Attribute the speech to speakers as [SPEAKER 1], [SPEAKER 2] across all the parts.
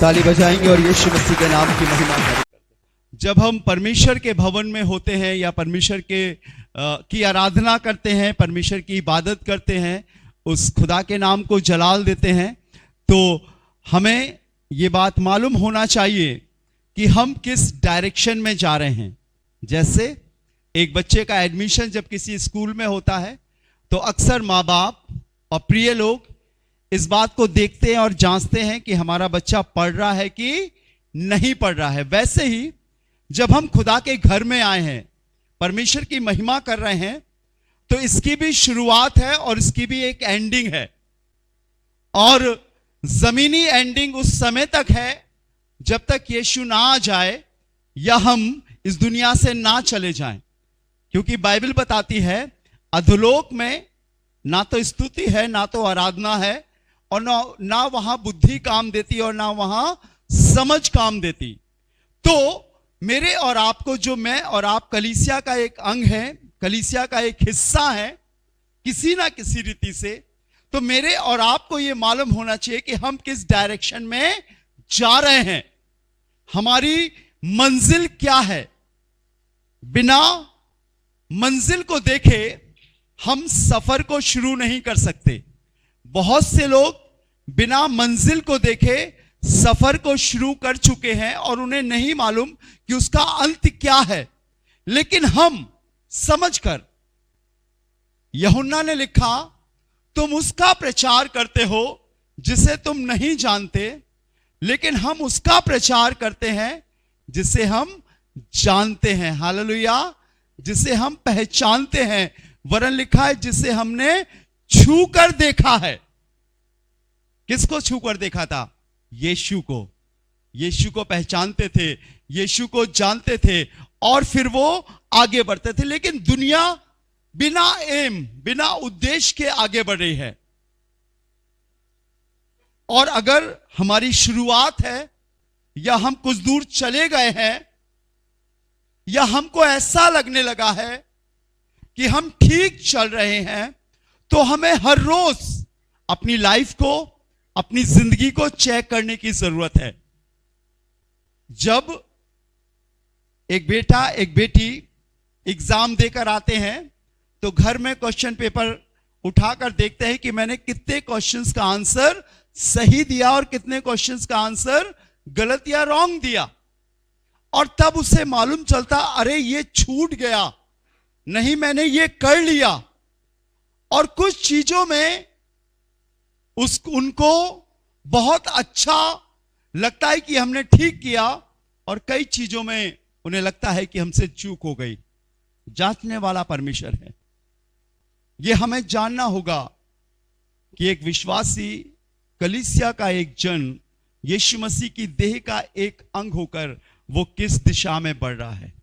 [SPEAKER 1] ताली बजाएंगे और यीशु मसीह के नाम की महिमा करेंगे। जब हम परमेश्वर के भवन में होते हैं या परमेश्वर की आराधना करते हैं, परमेश्वर की इबादत करते हैं, उस खुदा के नाम को जलाल देते हैं, तो हमें ये बात मालूम होना चाहिए कि हम किस डायरेक्शन में जा रहे हैं। जैसे एक बच्चे का एडमिशन जब किसी स्कूल में होता है तो अक्सर माँ बाप और प्रिय लोग इस बात को देखते हैं और जांचते हैं कि हमारा बच्चा पढ़ रहा है कि नहीं पढ़ रहा है। वैसे ही जब हम खुदा के घर में आए हैं, परमेश्वर की महिमा कर रहे हैं, तो इसकी भी शुरुआत है और इसकी भी एक एंडिंग है। और जमीनी एंडिंग उस समय तक है जब तक यीशु ना आ जाए या हम इस दुनिया से ना चले जाएं, क्योंकि बाइबल बताती है अधोलोक में ना तो स्तुति है, ना तो आराधना है, और ना वहां बुद्धि काम देती और ना वहां समझ काम देती। तो मेरे और आपको, जो मैं और आप कलीसिया का एक अंग है, कलीसिया का एक हिस्सा है किसी ना किसी रीति से, तो मेरे और आपको यह मालूम होना चाहिए कि हम किस डायरेक्शन में जा रहे हैं, हमारी मंजिल क्या है। बिना मंजिल को देखे हम सफर को शुरू नहीं कर सकते। बहुत से लोग बिना मंजिल को देखे सफर को शुरू कर चुके हैं और उन्हें नहीं मालूम कि उसका अंत क्या है। लेकिन हम समझकर, यूहन्ना ने लिखा, तुम उसका प्रचार करते हो जिसे तुम नहीं जानते, लेकिन हम उसका प्रचार करते हैं जिसे हम जानते हैं। हालेलुया। जिसे हम पहचानते हैं, वरन लिखा है जिसे हमने छू कर देखा है। किसको छू कर देखा था? यीशु को। यीशु को पहचानते थे, यीशु को जानते थे और फिर वो आगे बढ़ते थे। लेकिन दुनिया बिना एम, बिना उद्देश्य के आगे बढ़ रही है। और अगर हमारी शुरुआत है या हम कुछ दूर चले गए हैं या हमको ऐसा लगने लगा है कि हम ठीक चल रहे हैं, तो हमें हर रोज अपनी लाइफ को, अपनी जिंदगी को चेक करने की जरूरत है। जब एक बेटा, एक बेटी एग्जाम देकर आते हैं तो घर में क्वेश्चन पेपर उठाकर देखते हैं कि मैंने कितने क्वेश्चंस का आंसर सही दिया और कितने क्वेश्चंस का आंसर गलत या रॉन्ग दिया। और तब उसे मालूम चलता, अरे ये छूट गया, नहीं मैंने ये कर लिया। और कुछ चीजों में उनको बहुत अच्छा लगता है कि हमने ठीक किया, और कई चीजों में उन्हें लगता है कि हमसे चूक हो गई। जांचने वाला परमेश्वर है। यह हमें जानना होगा कि एक विश्वासी, कलीसिया का एक जन, यीशु मसीह की देह का एक अंग होकर वो किस दिशा में बढ़ रहा है।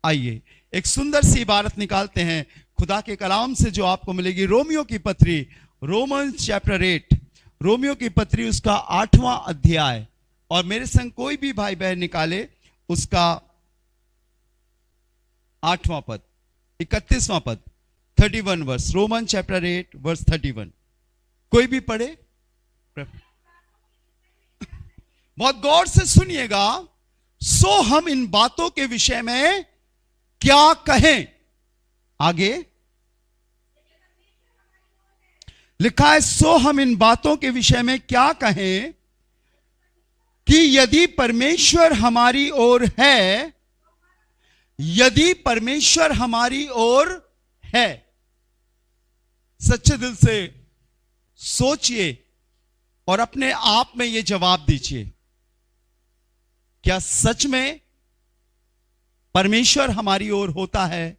[SPEAKER 1] आइए एक सुंदर सी इबारत निकालते हैं खुदा के कलाम से, जो आपको मिलेगी रोमियो की पत्री, रोमन्स चैप्टर 8, रोमियो की पत्री उसका 8वां अध्याय। और मेरे संग कोई भी भाई बहन निकाले उसका 8वां पद, 31वां पद, 31 वर्स, रोमन चैप्टर 8 वर्स 31। कोई भी पढ़े, बहुत गौर से सुनिएगा। सो हम इन बातों के विषय में क्या कहें? आगे लिखा है, सो हम इन बातों के विषय में क्या कहें कि यदि परमेश्वर हमारी ओर है, यदि परमेश्वर हमारी ओर है। सच्चे दिल से सोचिए और अपने आप में यह जवाब दीजिए, क्या सच में परमेश्वर हमारी ओर होता है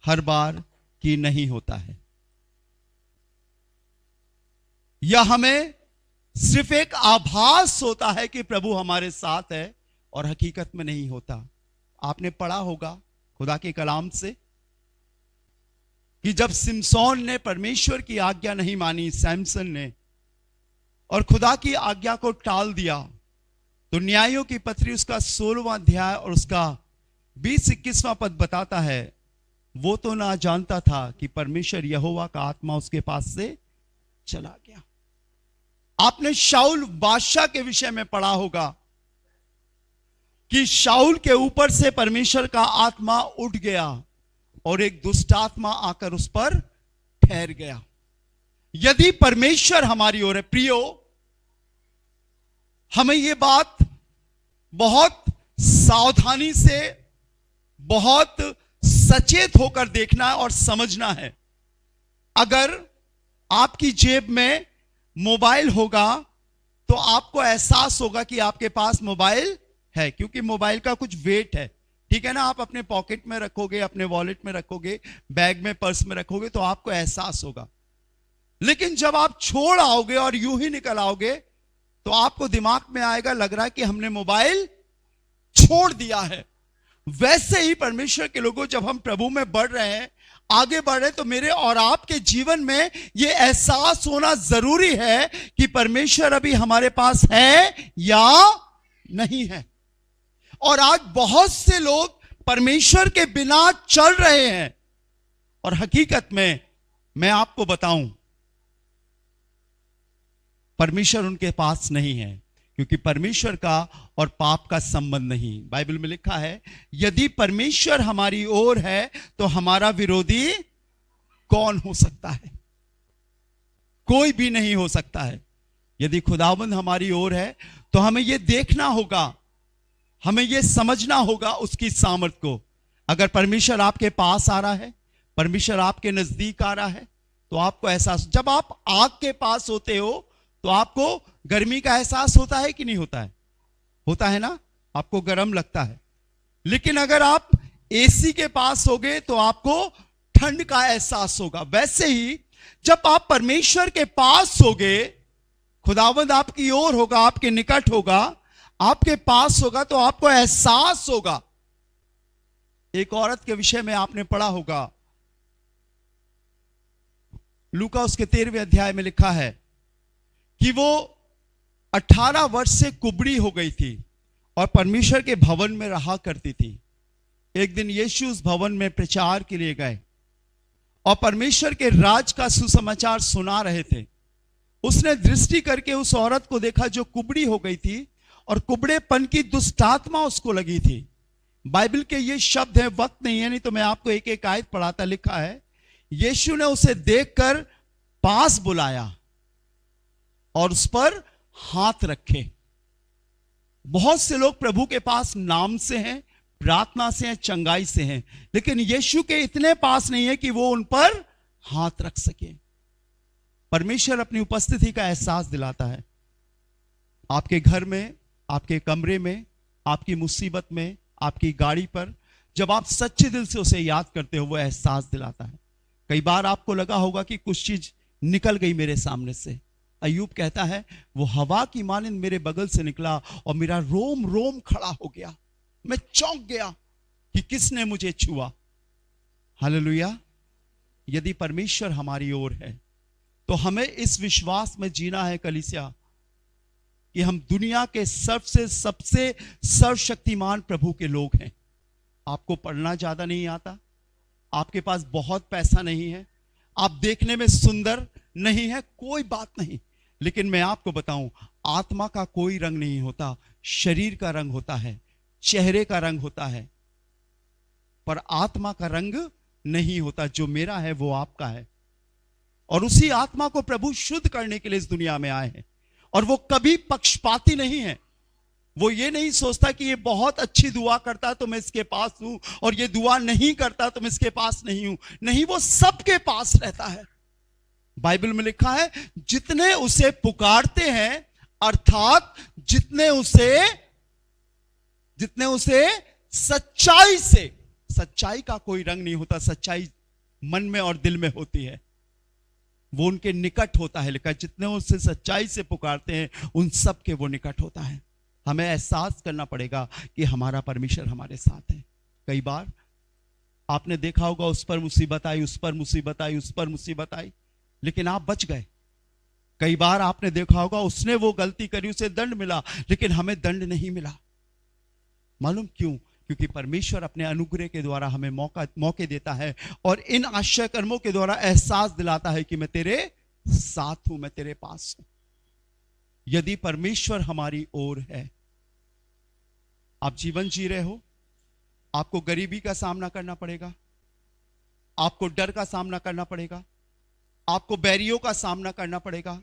[SPEAKER 1] हर बार कि नहीं होता है? या हमें सिर्फ एक आभास होता है कि प्रभु हमारे साथ है और हकीकत में नहीं होता? आपने पढ़ा होगा खुदा के कलाम से कि जब सिमसोन ने परमेश्वर की आज्ञा नहीं मानी, सैमसन ने, और खुदा की आज्ञा को टाल दिया, तो न्यायों की पत्री उसका 16वां अध्याय और उसका 20-21वां पद बताता है, वो तो ना जानता था कि परमेश्वर यहोवा का आत्मा उसके पास से चला गया। आपने शाऊल बादशाह के विषय में पढ़ा होगा कि शाऊल के ऊपर से परमेश्वर का आत्मा उठ गया और एक दुष्ट आत्मा आकर उस पर ठहर गया। यदि परमेश्वर हमारी ओर है, प्रियो, हमें यह बात बहुत सावधानी से, बहुत सचेत होकर देखना और समझना है। अगर आपकी जेब में मोबाइल होगा तो आपको एहसास होगा कि आपके पास मोबाइल है, क्योंकि मोबाइल का कुछ वेट है, ठीक है ना। आप अपने पॉकेट में रखोगे, अपने वॉलेट में रखोगे, बैग में, पर्स में रखोगे तो आपको एहसास होगा। लेकिन जब आप छोड़ आओगे और यूं ही निकल आओगे तो आपको दिमाग में आएगा, लग रहा है कि हमने मोबाइल छोड़ दिया है। वैसे ही परमेश्वर के लोगों, जब हम प्रभु में बढ़ रहे हैं, आगे बढ़ रहे, तो मेरे और आपके जीवन में यह एहसास होना जरूरी है कि परमेश्वर अभी हमारे पास है या नहीं है। और आज बहुत से लोग परमेश्वर के बिना चल रहे हैं, और हकीकत में मैं आपको बताऊं, परमेश्वर उनके पास नहीं है, क्योंकि परमेश्वर का और पाप का संबंध नहीं। बाइबल में लिखा है, यदि परमेश्वर हमारी ओर है तो हमारा विरोधी कौन हो सकता है? कोई भी नहीं हो सकता है। यदि खुदावंद हमारी ओर है तो हमें यह देखना होगा, हमें यह समझना होगा उसकी सामर्थ को। अगर परमेश्वर आपके पास आ रहा है, परमेश्वर आपके नजदीक आ रहा है, तो आपको एहसास, जब आप आग के पास होते हो तो आपको गर्मी का एहसास होता है कि नहीं होता है? होता है ना, आपको गर्म लगता है। लेकिन अगर आप एसी के पास होगे तो आपको ठंड का एहसास होगा। वैसे ही जब आप परमेश्वर के पास होगे, खुदावंद आपकी ओर होगा, आपके निकट होगा, आपके पास होगा, तो आपको एहसास होगा। एक औरत के विषय में आपने पढ़ा होगा, लूका उसके 13वें अध्याय में लिखा है कि वो 18 वर्ष से कुबड़ी हो गई थी और परमेश्वर के भवन में रहा करती थी। एक दिन यीशु उस भवन में प्रचार के लिए गए और परमेश्वर के राज का सुसमाचार सुना रहे थे। उसने दृष्टि करके उस औरत को देखा जो कुबड़ी हो गई थी और कुबड़ेपन की दुष्ट आत्मा उसको लगी थी। बाइबल के ये शब्द है, वक्त नहीं है, नहीं तो मैं आपको एक एक आयत पढ़ाता। लिखा है, यीशु ने उसे देखकर पास बुलाया और उस पर हाथ रखे। बहुत से लोग प्रभु के पास नाम से हैं, प्रार्थना से हैं, चंगाई से हैं, लेकिन यीशु के इतने पास नहीं है कि वो उन पर हाथ रख सके। परमेश्वर अपनी उपस्थिति का एहसास दिलाता है आपके घर में, आपके कमरे में, आपकी मुसीबत में, आपकी गाड़ी पर। जब आप सच्चे दिल से उसे याद करते हो, वो एहसास दिलाता है। कई बार आपको लगा होगा कि कुछ चीज निकल गई मेरे सामने से। अय्यूब कहता है, वो हवा की मानिंद मेरे बगल से निकला और मेरा रोम रोम खड़ा हो गया। मैं चौंक गया कि किसने मुझे छुआ। हालेलुया। यदि परमेश्वर हमारी ओर है तो हमें इस विश्वास में जीना है कलीसिया कि हम दुनिया के सबसे सर्वशक्तिमान प्रभु के लोग हैं। आपको पढ़ना ज्यादा नहीं आता, आपके पास बहुत पैसा नहीं है, आप देखने में सुंदर नहीं है, कोई बात नहीं, लेकिन मैं आपको बताऊं, आत्मा का कोई रंग नहीं होता। शरीर का रंग होता है, चेहरे का रंग होता है, पर आत्मा का रंग नहीं होता। जो मेरा है वो आपका है, और उसी आत्मा को प्रभु शुद्ध करने के लिए इस दुनिया में आए हैं। और वो कभी पक्षपाती नहीं है। वो ये नहीं सोचता कि ये बहुत अच्छी दुआ करता तो मैं इसके पास हूं, और ये दुआ नहीं करता तो मैं इसके पास नहीं हूं। नहीं, वो सबके पास रहता है। बाइबल में लिखा है, जितने उसे पुकारते हैं, अर्थात जितने उसे सच्चाई से, सच्चाई का कोई रंग नहीं होता, सच्चाई मन में और दिल में होती है, वो उनके निकट होता है। लिखा है, जितने उसे सच्चाई से पुकारते हैं उन सब के वो निकट होता है। हमें एहसास करना पड़ेगा कि हमारा परमेश्वर हमारे साथ है। कई बार आपने देखा होगा, उस पर मुसीबत आई, उस पर मुसीबत आई, उस पर मुसीबत आई, लेकिन आप बच गए। कई बार आपने देखा होगा, उसने वो गलती करी, उसे दंड मिला, लेकिन हमें दंड नहीं मिला। मालूम क्यों? क्योंकि परमेश्वर अपने अनुग्रह के द्वारा हमें मौके देता है और इन आश्चर्य कर्मों के द्वारा एहसास दिलाता है कि मैं तेरे साथ हूं, मैं तेरे पास हूं। यदि परमेश्वर हमारी ओर है, आप जीवन जी रहे हो, आपको गरीबी का सामना करना पड़ेगा, आपको डर का सामना करना पड़ेगा, आपको बैरियों का सामना करना पड़ेगा,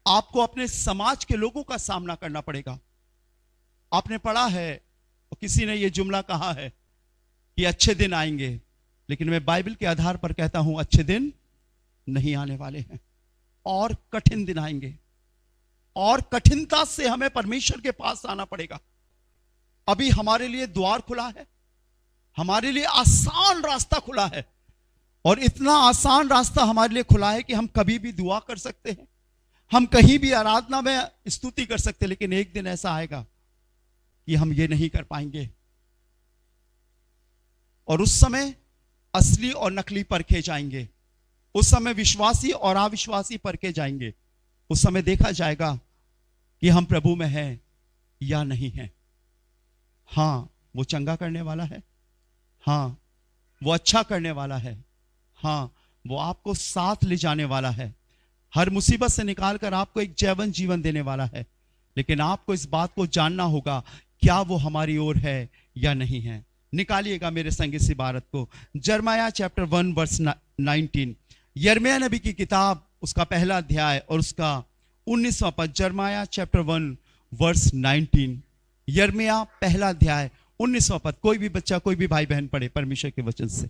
[SPEAKER 1] आपको अपने समाज के लोगों का सामना करना पड़ेगा। आपने पढ़ा है और किसी ने यह जुमला कहा है कि अच्छे दिन आएंगे, लेकिन मैं बाइबल के आधार पर कहता हूं अच्छे दिन नहीं आने वाले हैं, और कठिन दिन आएंगे, और कठिनता से हमें परमेश्वर के पास आना पड़ेगा। अभी हमारे लिए द्वार खुला है, हमारे लिए आसान रास्ता खुला है, और इतना आसान रास्ता हमारे लिए खुला है कि हम कभी भी दुआ कर सकते हैं, हम कहीं भी आराधना में स्तुति कर सकते हैं। लेकिन एक दिन ऐसा आएगा कि हम ये नहीं कर पाएंगे, और उस समय असली और नकली परखे जाएंगे, उस समय विश्वासी और अविश्वासी परखे जाएंगे। उस समय देखा जाएगा कि हम प्रभु में हैं या नहीं हैं। हाँ, वो चंगा करने वाला है, हाँ वो अच्छा करने वाला है, हाँ वो आपको साथ ले जाने वाला है, हर मुसीबत से निकालकर आपको एक जैवन जीवन देने वाला है। लेकिन आपको इस बात को जानना होगा, क्या वो हमारी ओर है या नहीं है। निकालिएगा मेरे संग इस इबारत को, यिर्मयाह चैप्टर 1 वर्स 19, यिर्मयाह नबी की किताब, उसका पहला अध्याय और उसका 19वां पद। यिर्मयाह चैप्टर 1 वर्स 19, यिर्मयाह पहला अध्याय 19वां पद। कोई भी बच्चा, कोई भी भाई बहन पढ़े परमेश्वर के वचन से।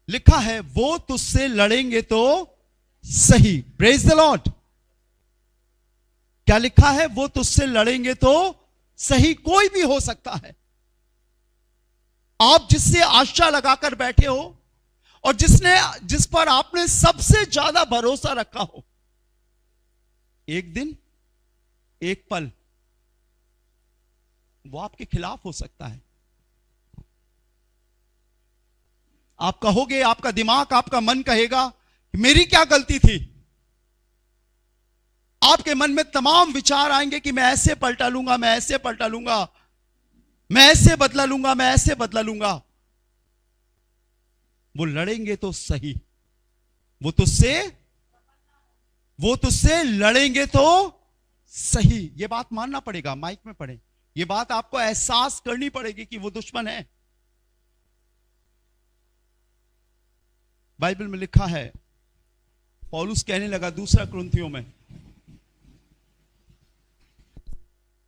[SPEAKER 1] लिखा है, वो तुझसे लड़ेंगे तो सही। Praise the Lord. क्या लिखा है? वो तुझसे लड़ेंगे तो सही। कोई भी हो सकता है, आप जिससे आशा लगाकर बैठे हो और जिस पर आपने सबसे ज्यादा भरोसा रखा हो, एक दिन, एक पल वो आपके खिलाफ हो सकता है। आप कहोगे, आपका दिमाग, आपका मन कहेगा कि मेरी क्या गलती थी। आपके मन में तमाम विचार आएंगे कि मैं ऐसे पलटा लूंगा, मैं ऐसे पलटा लूंगा, मैं ऐसे बदला लूंगा, मैं ऐसे बदला लूंगा। वो लड़ेंगे तो सही, वो तुझसे लड़ेंगे तो सही। ये बात मानना पड़ेगा। माइक में पढ़े, ये बात आपको एहसास करनी पड़ेगी कि वो दुश्मन है। बाइबल में लिखा है, पौलुस कहने लगा 2 कुरिन्थियों में,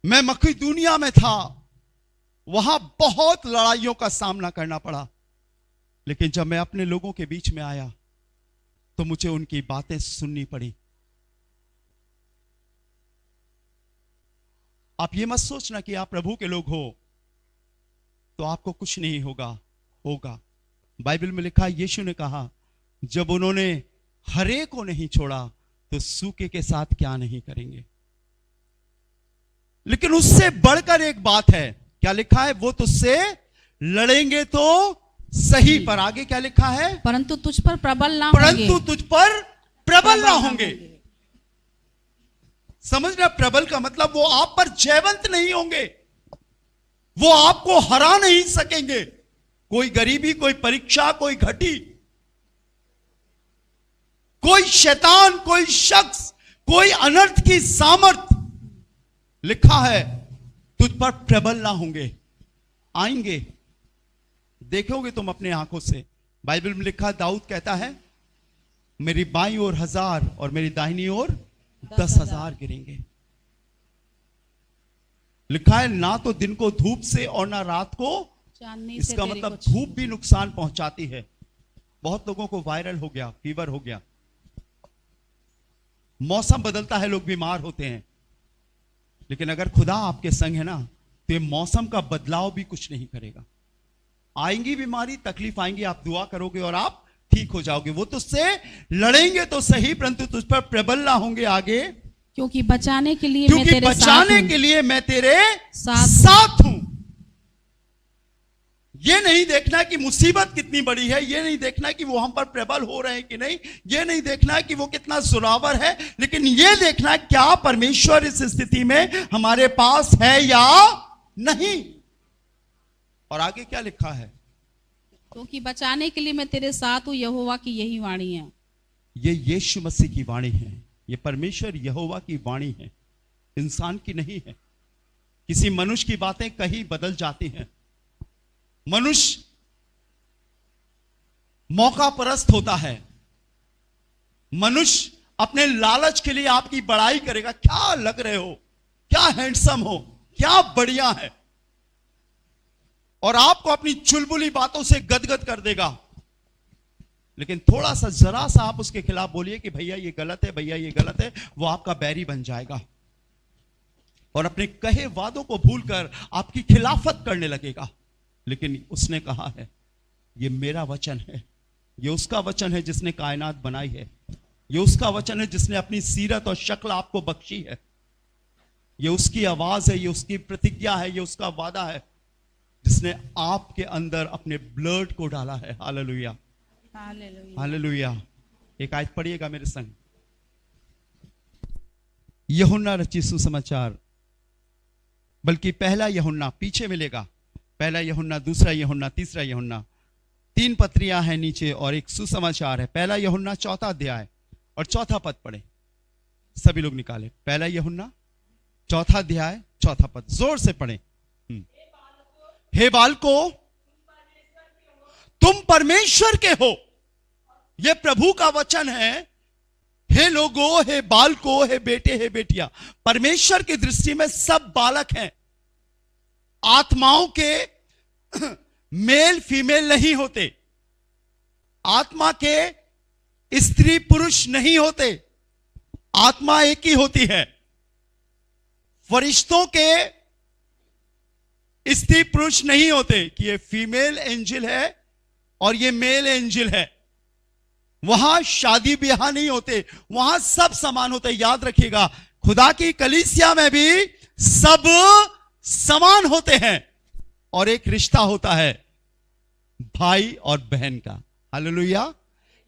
[SPEAKER 1] मैं मकिदुनिया में था, वहां बहुत लड़ाइयों का सामना करना पड़ा, लेकिन जब मैं अपने लोगों के बीच में आया तो मुझे उनकी बातें सुननी पड़ी। आप ये मत सोचना कि आप प्रभु के लोग हो तो आपको कुछ नहीं होगा। बाइबल में लिखा, यीशु ने कहा, जब उन्होंने हरे को नहीं छोड़ा तो सूखे के साथ क्या नहीं करेंगे। लेकिन उससे बढ़कर एक बात है। क्या लिखा है? वो तुझसे लड़ेंगे तो सही, पर आगे क्या लिखा है?
[SPEAKER 2] परंतु तुझ पर प्रबल ना होंगे।
[SPEAKER 1] परंतु तुझ पर प्रबल ना होंगे। समझ रहे? प्रबल का मतलब वो आप पर जयवंत नहीं होंगे, वो आपको हरा नहीं सकेंगे। कोई गरीबी, कोई परीक्षा, कोई घटी, कोई शैतान, कोई शख्स, कोई अनर्थ की सामर्थ, लिखा है तुझ पर प्रबल ना होंगे। आएंगे, देखोगे तुम अपने आंखों से। बाइबल में लिखा, दाऊद कहता है, मेरी बाईं ओर 1000 और मेरी दाहिनी ओर 10,000 गिरेंगे। लिखा है, ना तो दिन को धूप से और ना रात को चांदनी से। इसका मतलब धूप भी नुकसान पहुंचाती है। बहुत लोगों को वायरल हो गया, फीवर हो गया, मौसम बदलता है, लोग बीमार होते हैं। लेकिन अगर खुदा आपके संग है ना, तो ये मौसम का बदलाव भी कुछ नहीं करेगा। आएंगी बीमारी, तकलीफ आएंगी, आप दुआ करोगे और आप ठीक हो जाओगे। वो तुझसे लड़ेंगे तो सही, परंतु तुझ पर प्रबल ना होंगे। आगे, क्योंकि
[SPEAKER 2] बचाने के लिए
[SPEAKER 1] मैं तेरे साथ हूं। ये नहीं देखना कि मुसीबत कितनी बड़ी है, ये नहीं देखना कि वो हम पर प्रबल हो रहे हैं कि नहीं, ये नहीं देखना कि वो कितना जोरावर है, लेकिन ये देखना क्या परमेश्वर इस स्थिति में हमारे पास है या नहीं। और आगे क्या लिखा है?
[SPEAKER 2] क्योंकि बचाने के लिए मैं तेरे साथ हूं, यहोवा की यही वाणी है।
[SPEAKER 1] ये यीशु मसीह की वाणी है, ये परमेश्वर यहोवा की वाणी है, इंसान की नहीं है। किसी मनुष्य की बातें कहीं बदल जाती हैं। मनुष्य मौका परस्त होता है। मनुष्य अपने लालच के लिए आपकी बड़ाई करेगा, क्या लग रहे हो, क्या हैंडसम हो, क्या बढ़िया है, और आपको अपनी चुलबुली बातों से गदगद कर देगा। लेकिन थोड़ा सा जरा सा आप उसके खिलाफ बोलिए कि भैया ये गलत है, भैया ये गलत है, वो आपका बैरी बन जाएगा और अपने कहे वादों को भूलकर आपकी खिलाफत करने लगेगा। लेकिन उसने कहा है, ये मेरा वचन है, ये उसका वचन है जिसने कायनात बनाई है, ये उसका वचन है जिसने अपनी सीरत और शक्ल आपको बख्शी है, ये उसकी आवाज है, ये उसकी प्रतिज्ञा है, ये उसका वादा है, जिसने आपके अंदर अपने ब्लड को डाला है। Hallelujah,
[SPEAKER 2] hallelujah.
[SPEAKER 1] हालेलुया। एक आयत पढ़िएगा मेरे संग, यूहन्ना रचित सुसमाचार, बल्कि पहला यूहन्ना, पीछे मिलेगा, पहला यूहन्ना, दूसरा यूहन्ना, तीसरा यूहन्ना, 3 पत्रियां हैं नीचे और एक सुसमाचार है। पहला यूहन्ना 4 अध्याय और 4 पद पढ़े, सभी लोग निकाले। पहला यूहन्ना 4 अध्याय 4 पद, जोर से पढ़े। हे बालको, तुम परमेश्वर के हो। यह प्रभु का वचन है। हे लोगो, हे बालको, हे बेटे, हे बेटियां, परमेश्वर की दृष्टि में सब बालक हैं। आत्माओं के मेल फीमेल नहीं होते, आत्मा के स्त्री पुरुष नहीं होते, आत्मा एक ही होती है। फरिश्तों के स्त्री पुरुष नहीं होते कि ये फीमेल एंजल है और ये मेल एंजल है। वहां शादी ब्याह नहीं होते, वहां सब समान होते। याद रखिएगा, खुदा की कलीसिया में भी सब समान होते हैं और एक रिश्ता होता है भाई और बहन का। हालेलुया।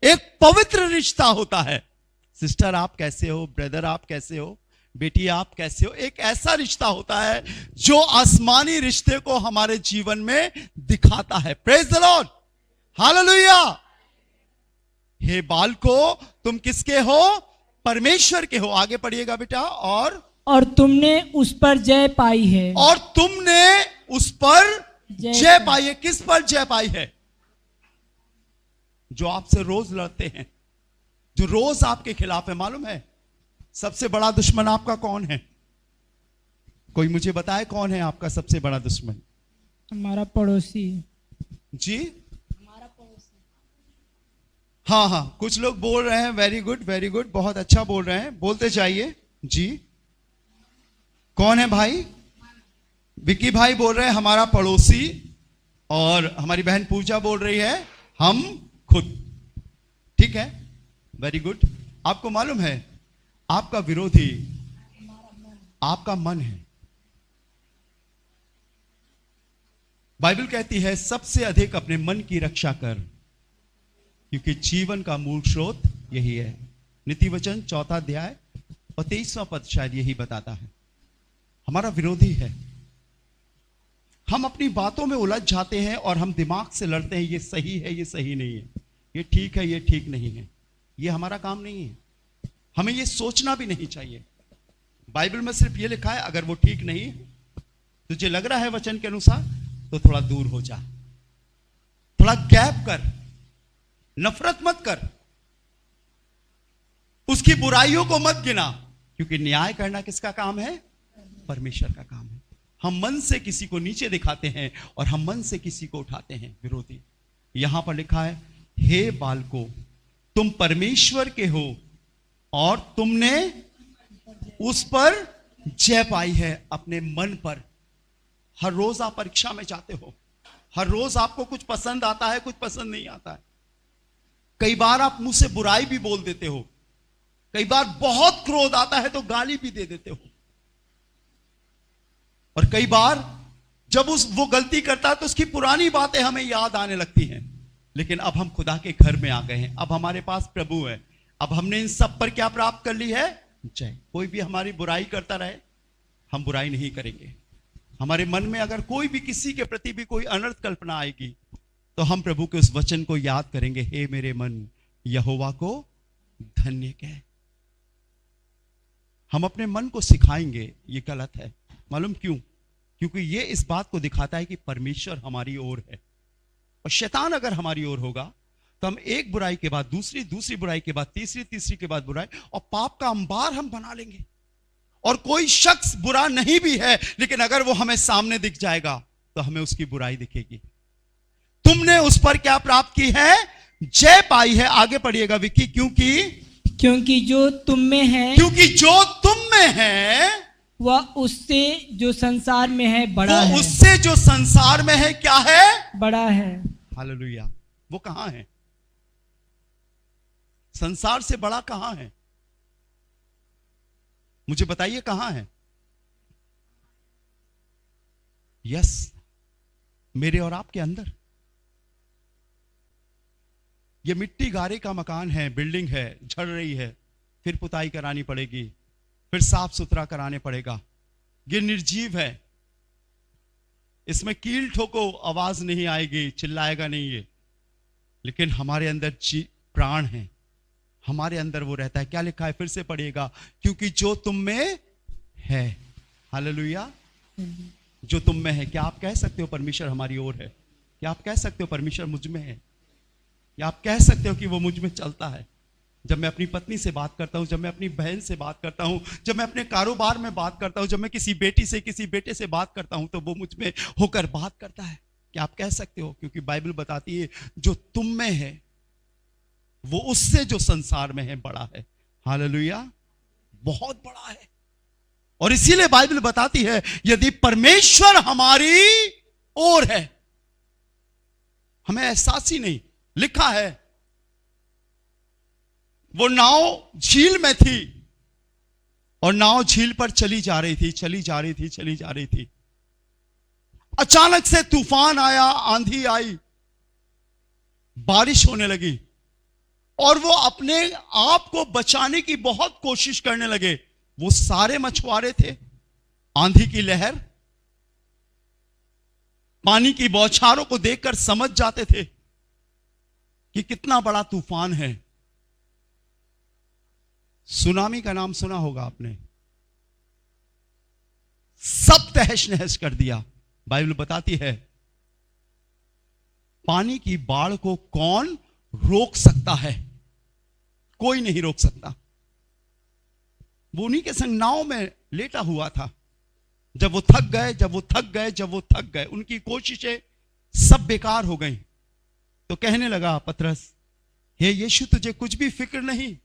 [SPEAKER 1] एक पवित्र रिश्ता होता है। सिस्टर आप कैसे हो, ब्रदर आप कैसे हो, बेटी आप कैसे हो, एक ऐसा रिश्ता होता है जो आसमानी रिश्ते को हमारे जीवन में दिखाता है। Praise the lord, hallelujah. हे बालको, तुम किसके हो? परमेश्वर के हो। आगे पढ़िएगा बेटा। और
[SPEAKER 3] तुमने उस पर जय पाई है।
[SPEAKER 1] और तुमने उस पर जय पाई है। किस पर जय पाई है? जो आपसे रोज लड़ते हैं, जो रोज आपके खिलाफ है। मालूम है सबसे बड़ा दुश्मन आपका कौन है? कोई मुझे बताए कौन है आपका सबसे बड़ा दुश्मन?
[SPEAKER 3] हमारा पड़ोसी
[SPEAKER 1] जी, हाँ हाँ, कुछ लोग बोल रहे हैं वेरी गुड वेरी गुड, बहुत अच्छा बोल रहे हैं, बोलते जाइए जी। कौन है भाई? विक्की भाई बोल रहे हैं हमारा पड़ोसी, और हमारी बहन पूजा बोल रही है हम खुद। ठीक है, वेरी गुड। आपको मालूम है आपका विरोधी आपका मन है। बाइबल कहती है सबसे अधिक अपने मन की रक्षा कर, क्योंकि जीवन का मूल स्रोत यही है। नीति वचन 4 अध्याय और 23वां पद शायद यही बताता है। हमारा विरोधी है। हम अपनी बातों में उलझ जाते हैं और हम दिमाग से लड़ते हैं, ये सही है, ये सही नहीं है, ये ठीक है, ये ठीक नहीं है। ये हमारा काम नहीं है। हमें ये सोचना भी नहीं चाहिए। बाइबल में सिर्फ ये लिखा है अगर वो ठीक नहीं है, तुझे लग रहा है वचन के अनुसार, तो थोड़ा दूर हो जा, थोड़ा गैप कर, नफरत मत कर, उसकी बुराइयों को मत गिना, क्योंकि न्याय करना किसका काम है? परमेश्वर का काम है। हम मन से किसी को नीचे दिखाते हैं और हम मन से किसी को उठाते हैं, विरोधी। यहां पर लिखा है हे बालको, तुम परमेश्वर के हो और तुमने उस पर जय पाई है, अपने मन पर। हर रोज आप परीक्षा में जाते हो, हर रोज आपको कुछ पसंद आता है, कुछ पसंद नहीं आता है। कई बार आप मुंह से बुराई भी बोल देते हो, कई बार बहुत क्रोध आता है तो गाली भी दे देते हो, और कई बार जब वो गलती करता है तो उसकी पुरानी बातें हमें याद आने लगती हैं। लेकिन अब हम खुदा के घर में आ गए हैं, अब हमारे पास प्रभु है। अब हमने इन सब पर क्या प्राप्त कर ली है? जय। कोई भी हमारी बुराई करता रहे, हम बुराई नहीं करेंगे। हमारे मन में अगर कोई भी किसी के प्रति भी कोई अनर्थ कल्पना आएगी, तो हम प्रभु के उस वचन को याद करेंगे, हे मेरे मन यहोवा को धन्य कह। हम अपने मन को सिखाएंगे ये गलत है। मालूम क्यों? क्योंकि ये इस बात को दिखाता है कि परमेश्वर हमारी ओर है। और शैतान अगर हमारी ओर होगा तो हम एक बुराई के बाद दूसरी, दूसरी बुराई के बाद तीसरी, तीसरी के बाद बुराई, और पाप का अंबार हम बना लेंगे। और कोई शख्स बुरा नहीं भी है, लेकिन अगर वो हमें सामने दिख जाएगा तो हमें उसकी बुराई दिखेगी। तुमने उस पर क्या प्राप्त की है? जय पाई है। आगे पढ़िएगा विक्की।
[SPEAKER 3] क्योंकि जो तुम में है,
[SPEAKER 1] क्योंकि जो तुम में है
[SPEAKER 3] वह उससे जो संसार में है बड़ा
[SPEAKER 1] वो
[SPEAKER 3] है।
[SPEAKER 1] उससे जो संसार में है क्या है?
[SPEAKER 3] बड़ा है।
[SPEAKER 1] हालेलुया। वो कहां है? संसार से बड़ा कहां है? मुझे बताइए कहां है? यस, मेरे और आपके अंदर। ये मिट्टी गारे का मकान है, बिल्डिंग है, झड़ रही है, फिर पुताई करानी पड़ेगी, फिर साफ सुथरा कराने पड़ेगा। ये निर्जीव है, इसमें कील ठोको आवाज नहीं आएगी, चिल्लाएगा नहीं ये, लेकिन हमारे अंदर प्राण है, हमारे अंदर वो रहता है। क्या लिखा है? फिर से पढ़िएगा। क्योंकि जो तुम में है। हालेलुया। जो तुम में है। क्या आप कह सकते हो परमेश्वर हमारी ओर है? क्या आप कह सकते हो परमेश्वर मुझ में है? या आप कह सकते हो कि वो मुझ में चलता है? जब मैं अपनी पत्नी से बात करता हूं, जब मैं अपनी बहन से बात करता हूं, जब मैं अपने कारोबार में बात करता हूं, जब मैं किसी बेटी से, किसी बेटे से बात करता हूं, तो वो मुझ में होकर बात करता है। क्या आप कह सकते हो? क्योंकि बाइबल बताती है जो तुम में है वो उससे जो संसार में है बड़ा है। हालेलुया। बहुत बड़ा है। और इसीलिए बाइबल बताती है यदि परमेश्वर हमारी ओर है, हमें एहसास ही नहीं। लिखा है वो नाव झील में थी और नाव झील पर चली जा रही थी, चली जा रही थी, चली जा रही थी। अचानक से तूफान आया, आंधी आई, बारिश होने लगी और वो अपने आप को बचाने की बहुत कोशिश करने लगे। वो सारे मछुआरे थे। आंधी की लहर, पानी की बौछारों को देखकर समझ जाते थे कि कितना बड़ा तूफान है। सुनामी का नाम सुना होगा आपने। सब तहस नहस कर दिया। बाइबल बताती है पानी की बाढ़ को कौन रोक सकता है? कोई नहीं रोक सकता। वो उन्हीं के संग नाव में लेटा हुआ था। जब वो थक गए, जब वो थक गए, जब वो थक गए, उनकी कोशिशें सब बेकार हो गई, तो कहने लगा पतरस, हे यीशु, तुझे कुछ भी फिक्र नहीं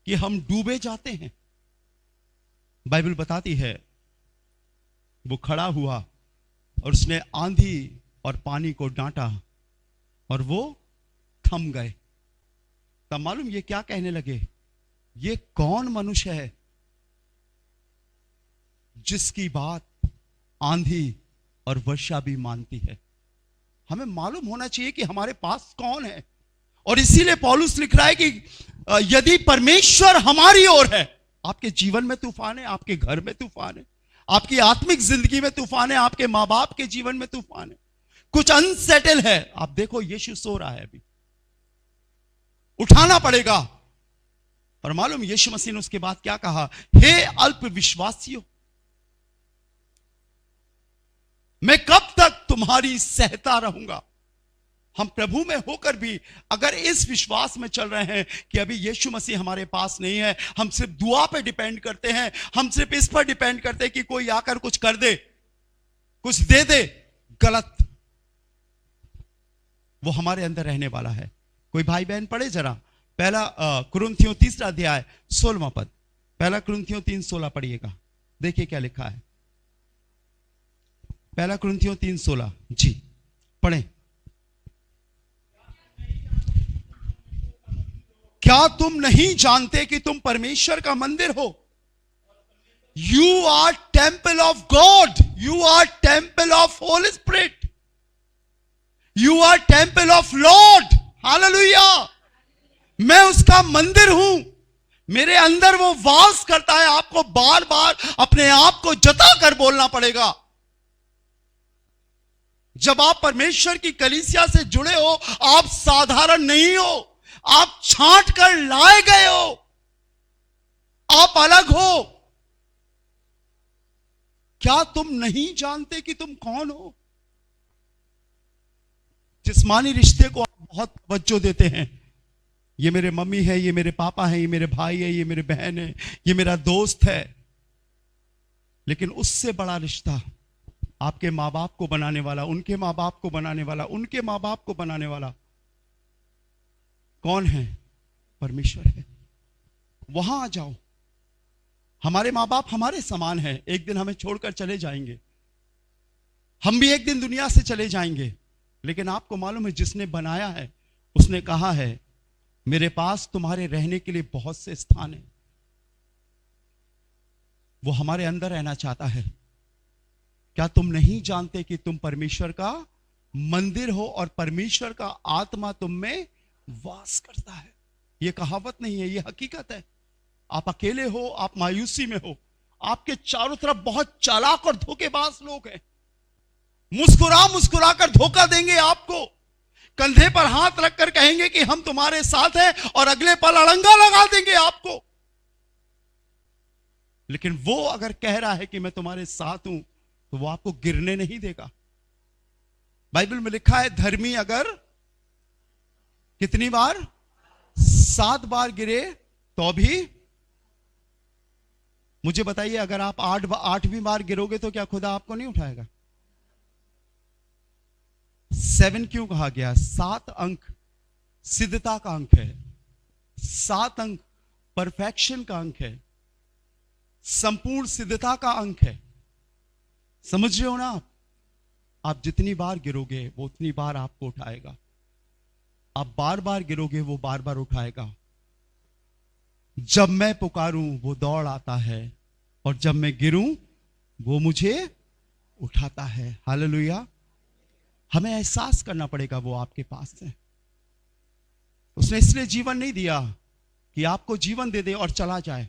[SPEAKER 1] कि हम डूबे जाते हैं? बाइबल बताती है वो खड़ा हुआ और उसने आंधी और पानी को डांटा और वो थम गए। तब मालूम ये क्या कहने लगे? ये कौन मनुष्य है जिसकी बात आंधी और वर्षा भी मानती है? हमें मालूम होना चाहिए कि हमारे पास कौन है। और इसीलिए पौलुस लिख रहा है कि यदि परमेश्वर हमारी ओर है, आपके जीवन में तूफान है, आपके घर में तूफान है, आपकी आत्मिक जिंदगी में तूफान है, आपके मां बाप के जीवन में तूफान है, कुछ अनसेटल है। आप देखो यीशु सो रहा है, अभी उठाना पड़ेगा। और मालूम यीशु मसीह ने उसके बाद क्या कहा? हे अल्प विश्वासियों, मैं कब तक तुम्हारी सहता रहूंगा। हम प्रभु में होकर भी अगर इस विश्वास में चल रहे हैं कि अभी यीशु मसीह हमारे पास नहीं है, हम सिर्फ दुआ पे डिपेंड करते हैं, हम सिर्फ इस पर डिपेंड करते हैं कि कोई आकर कुछ कर दे, कुछ दे दे, गलत। वो हमारे अंदर रहने वाला है। कोई भाई बहन पढ़े जरा पहला कुरिन्थियों 3 अध्याय 16वां पद। पहला कुरिन्थियों 3:16 पढ़िएगा, देखिए क्या लिखा है। पहला कुरिन्थियों 3:16 जी पढ़ें। क्या तुम नहीं जानते कि तुम परमेश्वर का मंदिर हो? You are temple of God, you are temple of holy spirit, you are temple of lord. Hallelujah. मैं उसका मंदिर हूं, मेरे अंदर वो वास करता है। आपको बार बार अपने आप को जता कर बोलना पड़ेगा। जब आप परमेश्वर की कलीसिया से जुड़े हो, आप साधारण नहीं हो, आप छांट कर लाए गए हो, आप अलग हो। क्या तुम नहीं जानते कि तुम कौन हो? जिस्मानी रिश्ते को आप बहुत तवज्जो देते हैं, ये मेरे मम्मी है, ये मेरे पापा है, ये मेरे भाई है, ये मेरे बहन है, ये मेरा दोस्त है, लेकिन उससे बड़ा रिश्ता आपके माँ बाप को बनाने वाला, उनके माँ बाप को बनाने वाला, उनके माँ बाप को बनाने वाला कौन है? परमेश्वर है। वहां आ जाओ। हमारे माँ बाप हमारे समान है, एक दिन हमें छोड़कर चले जाएंगे, हम भी एक दिन दुनिया से चले जाएंगे, लेकिन आपको मालूम है जिसने बनाया है उसने कहा है मेरे पास तुम्हारे रहने के लिए बहुत से स्थान है। वो हमारे अंदर रहना चाहता है। क्या तुम नहीं जानते कि तुम परमेश्वर का मंदिर हो और परमेश्वर का आत्मा तुम में वास करता है? यह कहावत नहीं है, यह हकीकत है। आप अकेले हो, आप मायूसी में हो, आपके चारों तरफ बहुत चालाक और धोखेबाज लोग हैं, मुस्कुरा मुस्कुरा कर धोखा देंगे आपको, कंधे पर हाथ रखकर कहेंगे कि हम तुम्हारे साथ हैं और अगले पल अड़ंगा लगा देंगे आपको। लेकिन वो अगर कह रहा है कि मैं तुम्हारे साथ हूं तो वो आपको गिरने नहीं देगा। बाइबल में लिखा है धर्मी अगर कितनी बार? 7 बार गिरे तो भी। मुझे बताइए, अगर आप 8वीं बार गिरोगे तो क्या खुदा आपको नहीं उठाएगा? 7 क्यों कहा गया? 7 अंक सिद्धता का अंक है, 7 अंक परफेक्शन का अंक है, संपूर्ण सिद्धता का अंक है। समझ रहे हो ना आप जितनी बार गिरोगे वो उतनी बार आपको उठाएगा। आप बार बार गिरोगे वो बार बार उठाएगा। जब मैं पुकारूं वो दौड़ आता है और जब मैं गिरूं वो मुझे उठाता है। हालेलुया। हमें एहसास करना पड़ेगा वो आपके पास है। उसने इसलिए जीवन नहीं दिया कि आपको जीवन दे दे और चला जाए,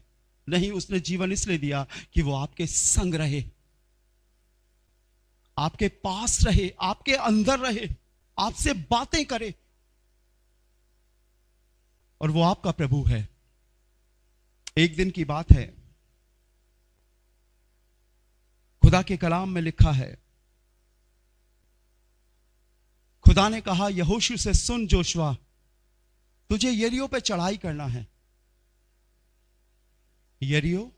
[SPEAKER 1] नहीं, उसने जीवन इसलिए दिया कि वो आपके संग रहे, आपके पास रहे, आपके अंदर रहे, आपसे बातें करे, और वो आपका प्रभु है। एक दिन की बात है, खुदा के कलाम में लिखा है, खुदा ने कहा यहोशू से, सुन जोशुआ, तुझे यरीहो पे चढ़ाई करना है। यरीहो